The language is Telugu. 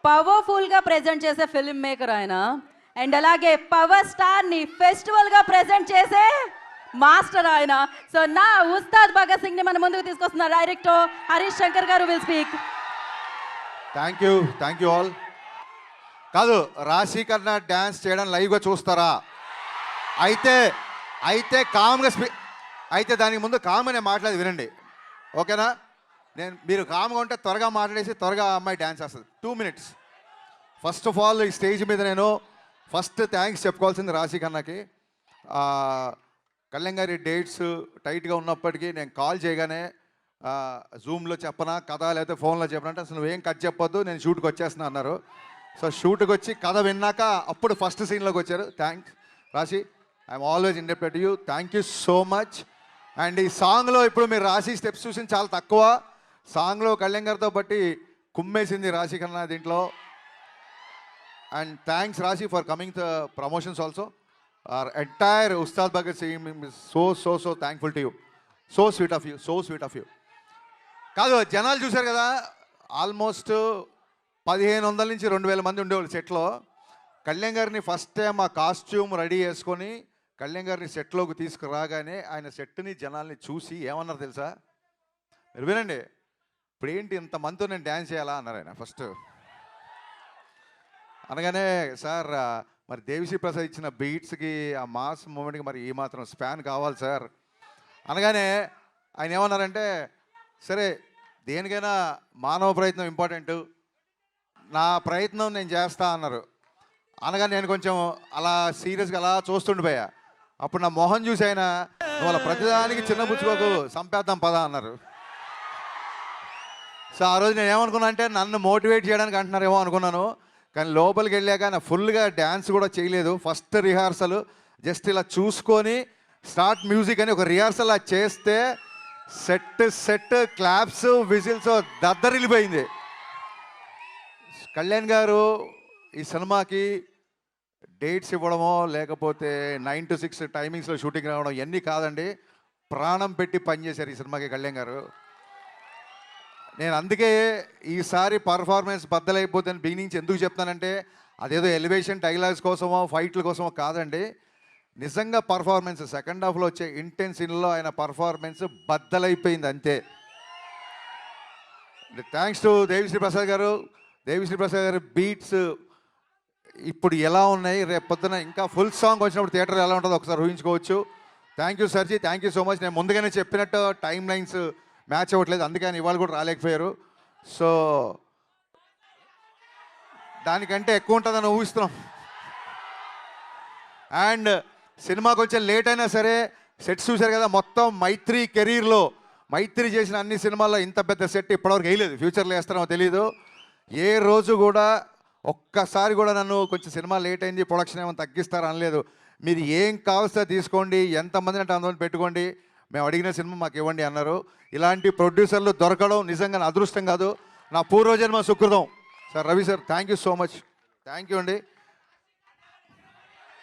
పవర్ఫుల్గా ప్రజెంట్ చేసే ఫిల్మ్ మేకర్ ఆయన. అండ్ అలాగే పవర్ స్టార్ని ఫెస్టివల్గా ప్రజెంట్ చేసే మాస్టర్ ఆయన. సో నా ఉస్తాద్ భగత్ సింగ్ని మన ముందుకు తీసుకొస్తున్న డైరెక్టర్ హరీష్ శంకర్ గారు will speak. Thank you all. కాదు, రాశి కన్నా డ్యాన్స్ చేయడం లైవ్గా చూస్తారా? అయితే కామ్గా అయితే దానికి ముందు కామ్గా నేను మాట్లాడి వినండి, ఓకేనా? మీరు కామ్గా ఉంటే త్వరగా మాట్లాడేసి త్వరగా అమ్మాయి డ్యాన్స్ చేస్తుంది. 2 minutes. ఫస్ట్ ఆఫ్ ఆల్ ఈ స్టేజ్ మీద నేను ఫస్ట్ థ్యాంక్స్ చెప్పుకోవాల్సింది రాశి కన్నాకి. కళ్యాణ్ గారి డేట్స్ టైట్గా ఉన్నప్పటికీ నేను కాల్ చేయగానే జూమ్లో చెప్పనా కథ లేకపోతే ఫోన్లో చెప్పనా అంటే అసలు నువ్వేం కట్ చెప్పొద్దు, నేను షూట్కి వచ్చేస్తున్నా అన్నారు. సో షూట్కి వచ్చి కథ విన్నాక అప్పుడు ఫస్ట్ సీన్లోకి వచ్చారు. థ్యాంక్స్ రాశి, I'm always indebted to you. Thank you so much. And ఈ సాంగ్లో ఇప్పుడు మీరు రాశి స్టెప్స్ చూసింది చాలా తక్కువ. సాంగ్లో కళ్యాణ్ గారితో బట్టి కుమ్మేసింది రాశి కన్నా దీంట్లో. అండ్ థ్యాంక్స్ రాశి for coming the promotions also. our entire Ustad Bhagat Singh is so thankful to you. So sweet of you. కాదు, జనాలు చూశారు కదా, ఆల్మోస్ట్ 1500 నుంచి 2000 మంది ఉండేవాళ్ళు సెట్లో. కళ్యాణ్ గారిని ఫస్ట్ టైం ఆ కాస్ట్యూమ్ రెడీ చేసుకొని కళ్యాణ్ గారిని సెట్లోకి తీసుకురాగానే ఆయన సెట్ని జనాల్ని చూసి ఏమన్నారు తెలుసా? మీరు వినండి. ఇప్పుడు ఏంటి ఇంతమందితో నేను డ్యాన్స్ చేయాలా అన్నారు ఆయన ఫస్ట్. అనగానే సార్ మరి దేవిశ్రీ ప్రసాద్ ఇచ్చిన బీట్స్కి ఆ మాస్ మూమెంట్కి మరి ఈ మాత్రం స్పాన్ కావాలి సార్ అనగానే ఆయన ఏమన్నారంటే, సరే దేనికైనా మానవ ప్రయత్నం ఇంపార్టెంట్, నా ప్రయత్నం నేను చేస్తా అన్నారు. అనగా నేను కొంచెం అలా సీరియస్గా అలా చూస్తుండిపోయా. అప్పుడు నా మొహం చూసి ఆయన, నువ్వు అలా ప్రతిదానికి చిన్న పుచ్చుకోకు, సంపేద్దాం పదా అన్నారు. సో ఆ రోజు నేను ఏమనుకున్నా అంటే నన్ను మోటివేట్ చేయడానికి అంటున్నారేమో అనుకున్నాను. కానీ లోపలికి వెళ్ళాక నా ఫుల్గా డ్యాన్స్ కూడా చేయలేదు. ఫస్ట్ రిహార్సల్ జస్ట్ ఇలా చూసుకొని స్టార్ట్ మ్యూజిక్ అని ఒక రిహార్సల్ అది చేస్తే సెట్ క్లాప్స్ విజిల్స్ దద్దరిల్లిపోయింది. కళ్యాణ్ గారు ఈ సినిమాకి డేట్స్ ఇవ్వడమో లేకపోతే 9 to 6 టైమింగ్స్లో షూటింగ్ రావడం ఇవన్నీ కాదండి, ప్రాణం పెట్టి పనిచేశారు ఈ సినిమాకి కళ్యాణ్ గారు. నేను అందుకే ఈసారి పర్ఫార్మెన్స్ బద్దలైపోతే బిగినింగ్ ఎందుకు చెప్తానంటే అదేదో ఎలివేషన్ డైలాగ్స్ కోసమో ఫైట్ల కోసమో కాదండి, నిజంగా పర్ఫార్మెన్స్ సెకండ్ హాఫ్లో వచ్చే ఇంటెన్స్ సీన్లో ఆయన పర్ఫార్మెన్స్ బద్దలైపోయింది అంతే. థ్యాంక్స్ టు దేవిశ్రీ ప్రసాద్ గారు. దేవిశ్రీ ప్రసాద్ గారి బీట్స్ ఇప్పుడు ఎలా ఉన్నాయి, రేపు పొద్దున ఇంకా ఫుల్ సాంగ్ వచ్చినప్పుడు థియేటర్ ఎలా ఉంటుందో ఒకసారి ఊహించుకోవచ్చు. Thank you సర్జీ, thank you so much. నేను ముందుగానే చెప్పినట్టు టైం లైన్స్ మ్యాచ్ అవ్వట్లేదు, అందుకని ఇవాళ కూడా రాలేకపోయారు. సో దానికంటే ఎక్కువ ఉంటుందని ఊహిస్తున్నాం. అండ్ సినిమా కొంచెం లేట్ అయినా సరే సెట్స్ చూశారు కదా, మొత్తం మైత్రి కెరీర్లో మైత్రి చేసిన అన్ని సినిమాల్లో ఇంత పెద్ద సెట్ ఇప్పటివరకు వేయలేదు. ఫ్యూచర్లో వేస్తారో తెలీదు. ఏ రోజు కూడా ఒక్కసారి కూడా నన్ను కొంచెం సినిమా లేట్ అయింది ప్రొడక్షన్ ఏమైనా తగ్గిస్తారా అనలేదు. మీరు ఏం కావాల్సో తీసుకోండి, ఎంతమందిని అంటే అంతమంది పెట్టుకోండి, మేము అడిగిన సినిమా మాకు ఇవ్వండి అన్నారు. ఇలాంటి ప్రొడ్యూసర్లు దొరకడం నిజంగా నా అదృష్టం కాదు, నా పూర్వజన్మ సుకృతం. Sir Ravi sir, thank you so much. Thank you అండి.